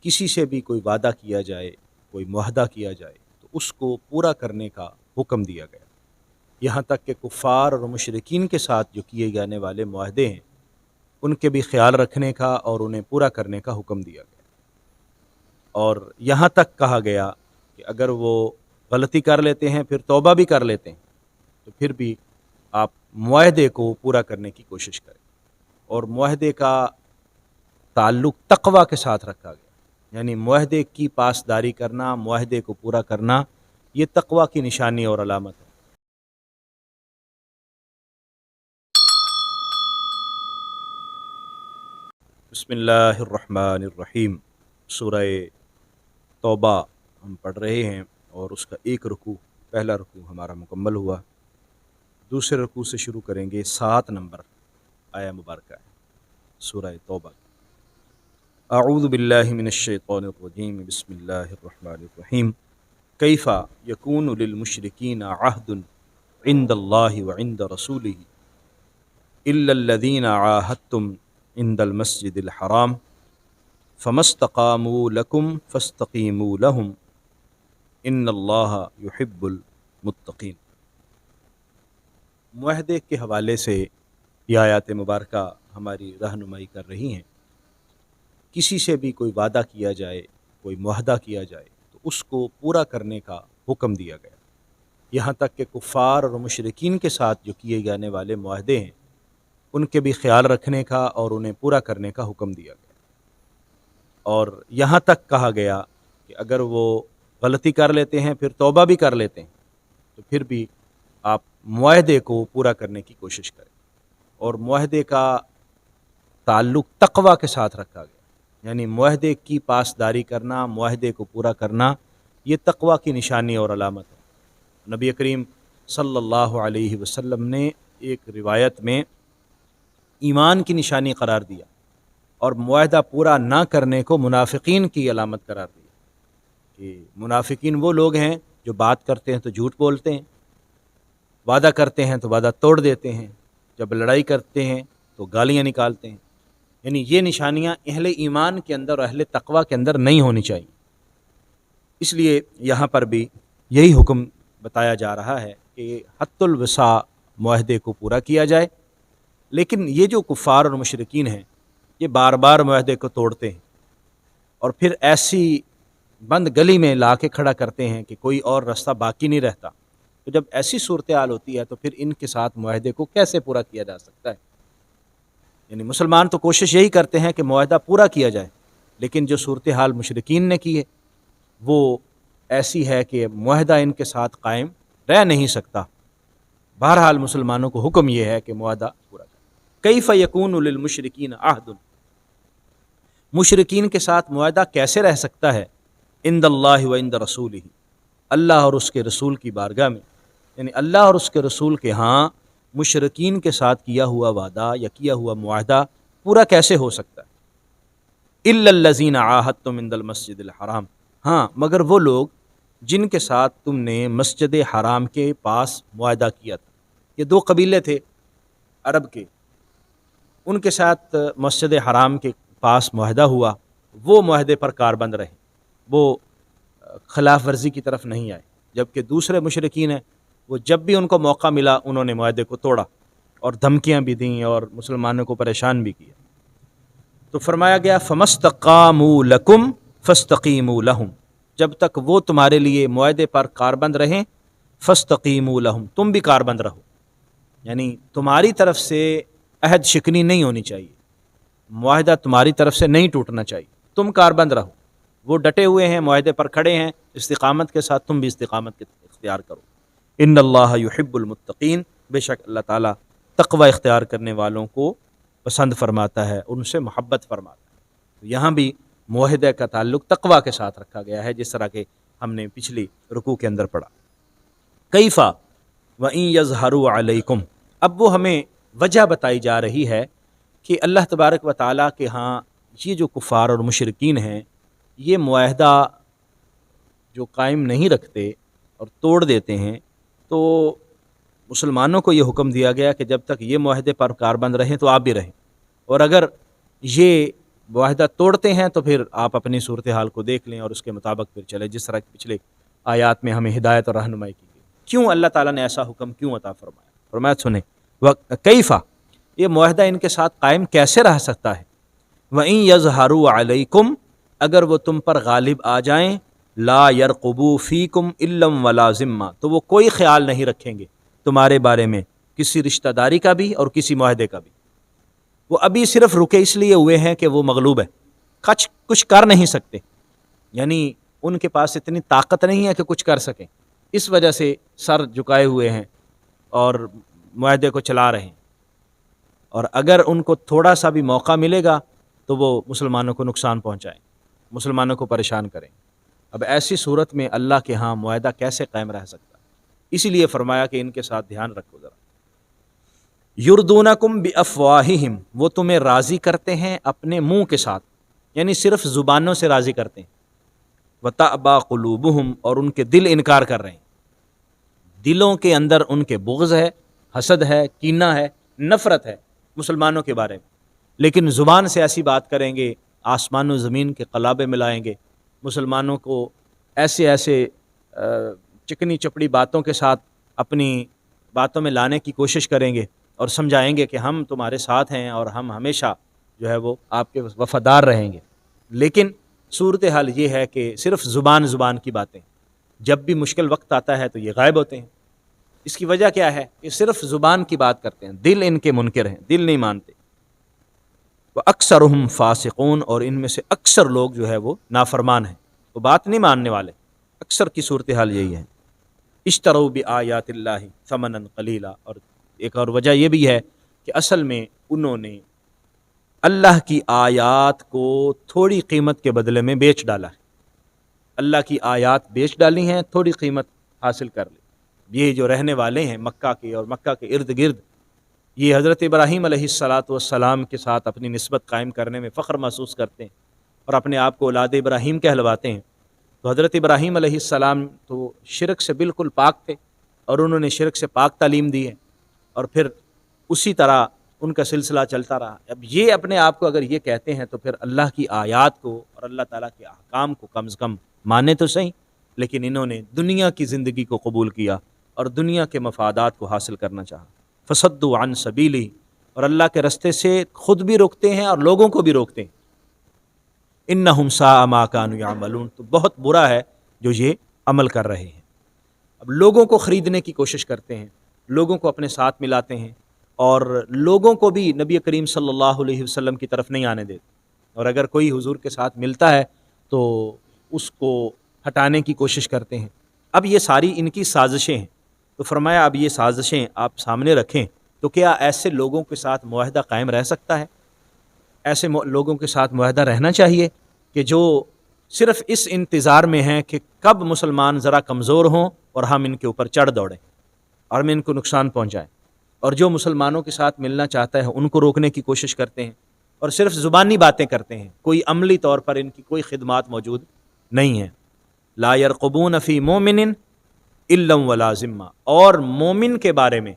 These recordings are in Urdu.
کسی سے بھی کوئی وعدہ کیا جائے، کوئی معاہدہ کیا جائے تو اس کو پورا کرنے کا حکم دیا گیا، یہاں تک کہ کفار اور مشرکین کے ساتھ جو کیے جانے والے معاہدے ہیں ان کے بھی خیال رکھنے کا اور انہیں پورا کرنے کا حکم دیا گیا، اور یہاں تک کہا گیا کہ اگر وہ غلطی کر لیتے ہیں پھر توبہ بھی کر لیتے ہیں تو پھر بھی آپ معاہدے کو پورا کرنے کی کوشش کریں، اور معاہدے کا تعلق تقوی کے ساتھ رکھا گیا، یعنی معاہدے کی پاسداری کرنا، معاہدے کو پورا کرنا، یہ تقوی کی نشانی اور علامت ہے۔ بسم اللہ الرحمن الرحیم۔ سورہ توبہ ہم پڑھ رہے ہیں اور اس کا ایک رکوع، پہلا رکوع ہمارا مکمل ہوا، دوسرے رکوع سے شروع کریں گے، 7 نمبر آیہ مبارکہ ہے سورہ توبہ۔ اعوذ باللہ من الشیطان الرجیم، بسم اللہ الرحمن الرحیم۔ کیف یکون للمشرکین عہد عند اللہ وعند رسولہ الا الذین عاہدتم عند المسجد الحرام فما استقاموا لکم فاستقیموا لہم ان اللہ یحب المتقین۔ معاہدے کے حوالے سے یہ آیات مبارکہ ہماری رہنمائی کر رہی ہیں۔ کسی سے بھی کوئی وعدہ کیا جائے، کوئی معاہدہ کیا جائے تو اس کو پورا کرنے کا حکم دیا گیا، یہاں تک کہ کفار اور مشرکین کے ساتھ جو کیے جانے والے معاہدے ہیں ان کے بھی خیال رکھنے کا اور انہیں پورا کرنے کا حکم دیا گیا، اور یہاں تک کہا گیا کہ اگر وہ غلطی کر لیتے ہیں پھر توبہ بھی کر لیتے ہیں تو پھر بھی آپ معاہدے کو پورا کرنے کی کوشش کریں، اور معاہدے کا تعلق تقوی کے ساتھ رکھا گیا، یعنی معاہدے کی پاسداری کرنا، معاہدے کو پورا کرنا، یہ تقوی کی نشانی اور علامت ہے۔ نبی کریم صلی اللہ علیہ وسلم نے ایک روایت میں ایمان کی نشانی قرار دیا اور معاہدہ پورا نہ کرنے کو منافقین کی علامت قرار دیا، کہ منافقین وہ لوگ ہیں جو بات کرتے ہیں تو جھوٹ بولتے ہیں، وعدہ کرتے ہیں تو وعدہ توڑ دیتے ہیں، جب لڑائی کرتے ہیں تو گالیاں نکالتے ہیں، یعنی یہ نشانیاں اہل ایمان کے اندر اور اہل تقوی کے اندر نہیں ہونی چاہیے۔ اس لیے یہاں پر بھی یہی حکم بتایا جا رہا ہے کہ حت الوسع معاہدے کو پورا کیا جائے، لیکن یہ جو کفار اور مشرکین ہیں یہ بار بار معاہدے کو توڑتے ہیں اور پھر ایسی بند گلی میں لا کے کھڑا کرتے ہیں کہ کوئی اور راستہ باقی نہیں رہتا، تو جب ایسی صورتحال ہوتی ہے تو پھر ان کے ساتھ معاہدے کو کیسے پورا کیا جا سکتا ہے؟ یعنی مسلمان تو کوشش یہی کرتے ہیں کہ معاہدہ پورا کیا جائے، لیکن جو صورتحال مشرکین نے کی ہے وہ ایسی ہے کہ معاہدہ ان کے ساتھ قائم رہ نہیں سکتا۔ بہرحال مسلمانوں کو حکم یہ ہے کہ معاہدہ پورا کریں۔ کیف یکون للمشرکین عہد، مشرکین کے ساتھ معاہدہ کیسے رہ سکتا ہے؟ عند اللہ و عند رسولہ، اللہ اور اس کے رسول کی بارگاہ میں، یعنی اللہ اور اس کے رسول کے ہاں مشرکین کے ساتھ کیا ہوا وعدہ یا کیا ہوا معاہدہ پورا کیسے ہو سکتا ہے؟ الا الذین عاہدتم عند المسجد الحرام، ہاں مگر وہ لوگ جن کے ساتھ تم نے مسجد حرام کے پاس معاہدہ کیا تھا۔ یہ 2 قبیلے تھے عرب کے، ان کے ساتھ مسجد حرام کے پاس معاہدہ ہوا، وہ معاہدے پر کاربند رہے، وہ خلاف ورزی کی طرف نہیں آئے، جبکہ دوسرے مشرکین ہیں وہ جب بھی ان کو موقع ملا انہوں نے معاہدے کو توڑا اور دھمکیاں بھی دیں اور مسلمانوں کو پریشان بھی کیا۔ تو فرمایا گیا فَمَسْتَقَامُوا لَكُمْ فَاسْتَقِيمُوا لَهُمْ، جب تک وہ تمہارے لیے معاہدے پر کاربند رہیں، فَاسْتَقِيمُوا لَهُمْ، تم بھی کاربند رہو، یعنی تمہاری طرف سے عہد شکنی نہیں ہونی چاہیے، معاہدہ تمہاری طرف سے نہیں ٹوٹنا چاہیے، تم کاربند رہو۔ وہ ڈٹے ہوئے ہیں، معاہدے پر کھڑے ہیں استقامت کے ساتھ، تم بھی استقامت اختیار کرو۔ ان اللہ یحب المتقین، بے شک اللہ تعالیٰ تقوی اختیار کرنے والوں کو پسند فرماتا ہے، ان سے محبت فرماتا ہے۔ یہاں بھی معاہدے کا تعلق تقوی کے ساتھ رکھا گیا ہے، جس طرح کہ ہم نے پچھلی رکوع کے اندر پڑھا۔ کیفا وَإِن يَظْهَرُوا عَلَيْكُمْ، اب وہ ہمیں وجہ بتائی جا رہی ہے کہ اللہ تبارک و تعالیٰ کے ہاں یہ جو کفار اور مشرکین ہیں یہ معاہدہ جو قائم نہیں رکھتے اور توڑ دیتے ہیں، تو مسلمانوں کو یہ حکم دیا گیا کہ جب تک یہ معاہدے پر کاربند رہیں تو آپ بھی رہیں، اور اگر یہ معاہدہ توڑتے ہیں تو پھر آپ اپنی صورتحال کو دیکھ لیں اور اس کے مطابق پھر چلیں، جس طرح پچھلے آیات میں ہمیں ہدایت اور رہنمائی کی گئی۔ کیوں اللہ تعالیٰ نے ایسا حکم کیوں عطا فرمایا؟ فرمایا سنیں، کیفا، یہ معاہدہ ان کے ساتھ قائم کیسے رہ سکتا ہے؟ وَإِن يَظْهَرُوا عَلَيْكُمْ، اگر وہ تم پر غالب آ جائیں، لا يرقبوا فیکم الا ولا ذمہ، تو وہ کوئی خیال نہیں رکھیں گے تمہارے بارے میں کسی رشتہ داری کا بھی اور کسی معاہدے کا بھی۔ وہ ابھی صرف رکے اس لیے ہوئے ہیں کہ وہ مغلوب ہے، کچھ کر نہیں سکتے، یعنی ان کے پاس اتنی طاقت نہیں ہے کہ کچھ کر سکیں، اس وجہ سے سر جھکائے ہوئے ہیں اور معاہدے کو چلا رہے ہیں، اور اگر ان کو تھوڑا سا بھی موقع ملے گا تو وہ مسلمانوں کو نقصان پہنچائیں، مسلمانوں کو پریشان کریں۔ اب ایسی صورت میں اللہ کے ہاں معاہدہ کیسے قائم رہ سکتا؟ اسی لیے فرمایا کہ ان کے ساتھ دھیان رکھو ذرا۔ یردونکم بافواہہم، وہ تمہیں راضی کرتے ہیں اپنے منہ کے ساتھ، یعنی صرف زبانوں سے راضی کرتے ہیں۔ وتأبی قلوبہم، اور ان کے دل انکار کر رہے ہیں، دلوں کے اندر ان کے بغض ہے، حسد ہے، کینہ ہے، نفرت ہے مسلمانوں کے بارے میں، لیکن زبان سے ایسی بات کریں گے، آسمان و زمین کے قلابے ملائیں گے، مسلمانوں کو ایسے چکنی چپڑی باتوں کے ساتھ اپنی باتوں میں لانے کی کوشش کریں گے اور سمجھائیں گے کہ ہم تمہارے ساتھ ہیں اور ہم ہمیشہ جو ہے وہ آپ کے وفادار رہیں گے، لیکن صورتحال یہ ہے کہ صرف زبان کی باتیں، جب بھی مشکل وقت آتا ہے تو یہ غائب ہوتے ہیں۔ اس کی وجہ کیا ہے؟ کہ صرف زبان کی بات کرتے ہیں، دل ان کے منکر ہیں، دل نہیں مانتے۔ وَأَكْثَرُهُمْ فَاسِقُونَ، اور ان میں سے اکثر لوگ جو ہے وہ نافرمان ہیں، وہ بات نہیں ماننے والے، اکثر کی صورتحال یہی ہے۔ اشتروا بآیات اللہ ثمنا قلیلا، اور ایک اور وجہ یہ بھی ہے کہ اصل میں انہوں نے اللہ کی آیات کو تھوڑی قیمت کے بدلے میں بیچ ڈالا ہے، اللہ کی آیات بیچ ڈالی ہیں، تھوڑی قیمت حاصل کر لی۔ یہ جو رہنے والے ہیں مکہ کے اور مکہ کے ارد گرد، یہ حضرت ابراہیم علیہ السلام کے ساتھ اپنی نسبت قائم کرنے میں فخر محسوس کرتے ہیں اور اپنے آپ کو اولاد ابراہیم کہلواتے ہیں۔ تو حضرت ابراہیم علیہ السلام تو شرک سے بالکل پاک تھے، اور انہوں نے شرک سے پاک تعلیم دی ہے، اور پھر اسی طرح ان کا سلسلہ چلتا رہا۔ اب یہ اپنے آپ کو اگر یہ کہتے ہیں تو پھر اللہ کی آیات کو اور اللہ تعالیٰ کے احکام کو کم از کم مانے تو صحیح، لیکن انہوں نے دنیا کی زندگی کو قبول کیا اور دنیا کے مفادات کو حاصل کرنا چاہا۔ فصدوا عن سبیلہ، اور اللہ کے رستے سے خود بھی روکتے ہیں اور لوگوں کو بھی روکتے ہیں۔ انہم ساء ما کانوا یعملون، تو بہت برا ہے جو یہ عمل کر رہے ہیں۔ اب لوگوں کو خریدنے کی کوشش کرتے ہیں، لوگوں کو اپنے ساتھ ملاتے ہیں، اور لوگوں کو بھی نبی کریم صلی اللہ علیہ وسلم کی طرف نہیں آنے دیتے، اور اگر کوئی حضور کے ساتھ ملتا ہے تو اس کو ہٹانے کی کوشش کرتے ہیں۔ اب یہ ساری ان کی سازشیں ہیں، تو فرمایا اب یہ سازشیں آپ سامنے رکھیں تو کیا ایسے لوگوں کے ساتھ معاہدہ قائم رہ سکتا ہے؟ ایسے لوگوں کے ساتھ معاہدہ رہنا چاہیے کہ جو صرف اس انتظار میں ہیں کہ کب مسلمان ذرا کمزور ہوں اور ہم ان کے اوپر چڑھ دوڑیں اور ہم ان کو نقصان پہنچائیں، اور جو مسلمانوں کے ساتھ ملنا چاہتا ہے ان کو روکنے کی کوشش کرتے ہیں، اور صرف زبانی باتیں کرتے ہیں، کوئی عملی طور پر ان کی کوئی خدمات موجود نہیں ہیں۔ لا يرقبون فی مومن الا ولا ذمہ، اور مومن کے بارے میں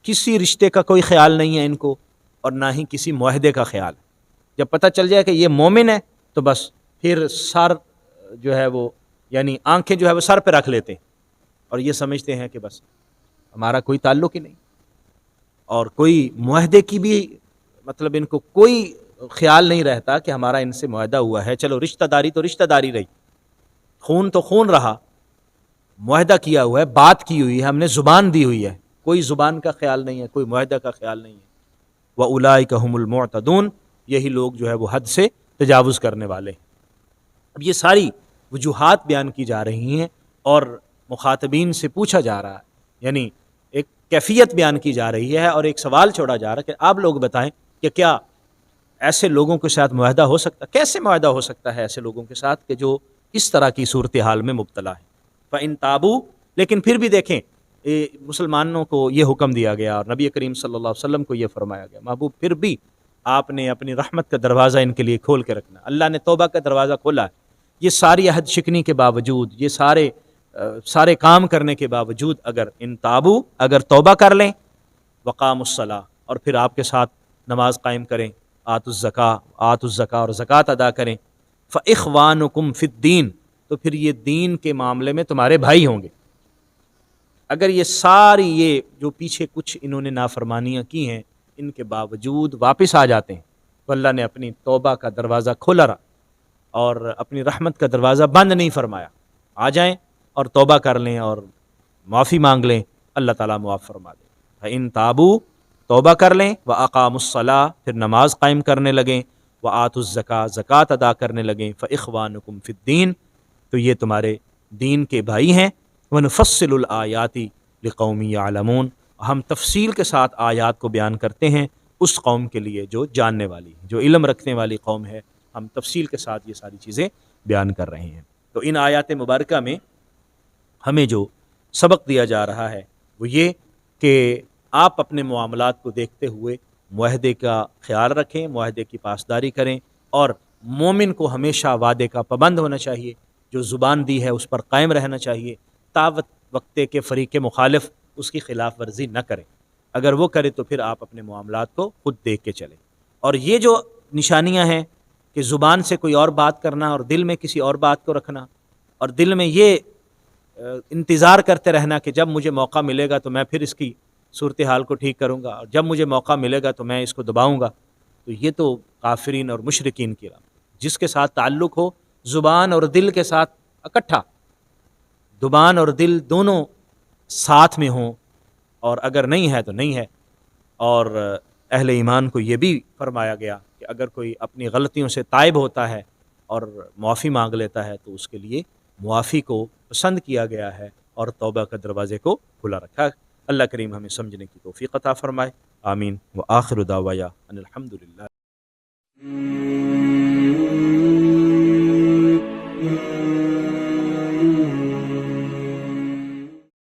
کسی رشتے کا کوئی خیال نہیں ہے ان کو، اور نہ ہی کسی معاہدے کا خیال ہے۔ جب پتہ چل جائے کہ یہ مومن ہے تو بس پھر سر جو ہے وہ، یعنی آنکھیں جو ہے وہ سر پہ رکھ لیتے ہیں اور یہ سمجھتے ہیں کہ بس ہمارا کوئی تعلق ہی نہیں، اور کوئی معاہدے کی بھی مطلب ان کو کوئی خیال نہیں رہتا کہ ہمارا ان سے معاہدہ ہوا ہے، چلو رشتہ داری تو رشتہ داری رہی، خون تو خون رہا، معاہدہ کیا ہوا ہے، بات کی ہوئی ہے، ہم نے زبان دی ہوئی ہے، کوئی زبان کا خیال نہیں ہے، کوئی معاہدہ کا خیال نہیں ہے۔ وَأُولَئِكَ هُمُ الْمُعْتَدُونَ، یہی لوگ جو ہے وہ حد سے تجاوز کرنے والے ہیں۔ اب یہ ساری وجوہات بیان کی جا رہی ہیں اور مخاطبین سے پوچھا جا رہا ہے، یعنی ایک کیفیت بیان کی جا رہی ہے اور ایک سوال چھوڑا جا رہا ہے کہ آپ لوگ بتائیں کہ کیا ایسے لوگوں کے ساتھ معاہدہ ہو سکتا ہے؟ کیسے معاہدہ ہو سکتا ہے ایسے لوگوں کے ساتھ کہ جو اس طرح کی صورتحال میں مبتلا ہے؟ فَإِن تَابُوا، لیکن پھر بھی دیکھیں مسلمانوں کو یہ حکم دیا گیا اور نبی کریم صلی اللہ علیہ وسلم کو یہ فرمایا گیا، محبوب پھر بھی آپ نے اپنی رحمت کا دروازہ ان کے لیے کھول کے رکھنا۔ اللہ نے توبہ کا دروازہ کھولا ہے، یہ ساری عہد شکنی کے باوجود، یہ سارے کام کرنے کے باوجود اگر ان تابو، اگر توبہ کر لیں، وقام الصلاۃ، اور پھر آپ کے ساتھ نماز قائم کریں، آتُ الزکا اور زکوٰۃ ادا کریں، فإخوانکم فی الدین، تو پھر یہ دین کے معاملے میں تمہارے بھائی ہوں گے۔ اگر یہ ساری یہ جو پیچھے کچھ انہوں نے نافرمانیاں کی ہیں ان کے باوجود واپس آ جاتے ہیں تو اللہ نے اپنی توبہ کا دروازہ کھولا رہا اور اپنی رحمت کا دروازہ بند نہیں فرمایا۔ آ جائیں اور توبہ کر لیں اور معافی مانگ لیں، اللہ تعالیٰ معاف فرما دے۔ فإن تابوا، توبہ کر لیں، وأقاموا الصلاۃ، پھر نماز قائم کرنے لگیں، وآتوا الزکاۃ، زکوٰۃ ادا کرنے لگیں، فإخوانکم فی الدین، تو یہ تمہارے دین کے بھائی ہیں۔ وَنُفَصِّلُ الْآيَاتِ لِقَوْمٍ يَعْلَمُونَ، ہم تفصیل کے ساتھ آیات کو بیان کرتے ہیں اس قوم کے لیے جو جاننے والی ہے، جو علم رکھنے والی قوم ہے، ہم تفصیل کے ساتھ یہ ساری چیزیں بیان کر رہے ہیں۔ تو ان آیات مبارکہ میں ہمیں جو سبق دیا جا رہا ہے وہ یہ کہ آپ اپنے معاملات کو دیکھتے ہوئے معاہدے کا خیال رکھیں، معاہدے کی پاسداری کریں، اور مومن کو ہمیشہ وعدے کا پابند ہونا چاہیے، جو زبان دی ہے اس پر قائم رہنا چاہیے، وقتے کے فریق مخالف اس کی خلاف ورزی نہ کریں۔ اگر وہ کرے تو پھر آپ اپنے معاملات کو خود دیکھ کے چلیں۔ اور یہ جو نشانیاں ہیں کہ زبان سے کوئی اور بات کرنا اور دل میں کسی اور بات کو رکھنا، اور دل میں یہ انتظار کرتے رہنا کہ جب مجھے موقع ملے گا تو میں پھر اس کی صورتحال کو ٹھیک کروں گا، اور جب مجھے موقع ملے گا تو میں اس کو دباؤں گا، تو یہ تو کافرین اور مشرکین کی راہ۔ جس کے ساتھ تعلق ہو زبان اور دل کے ساتھ اکٹھا، زبان اور دل دونوں ساتھ میں ہوں، اور اگر نہیں ہے تو نہیں ہے۔ اور اہل ایمان کو یہ بھی فرمایا گیا کہ اگر کوئی اپنی غلطیوں سے تائب ہوتا ہے اور معافی مانگ لیتا ہے تو اس کے لیے معافی کو پسند کیا گیا ہے اور توبہ کے دروازے کو کھلا رکھا ہے۔ اللہ کریم ہمیں سمجھنے کی توفیق عطا فرمائے، آمین۔ وآخر دعوایا ان الحمد للہ۔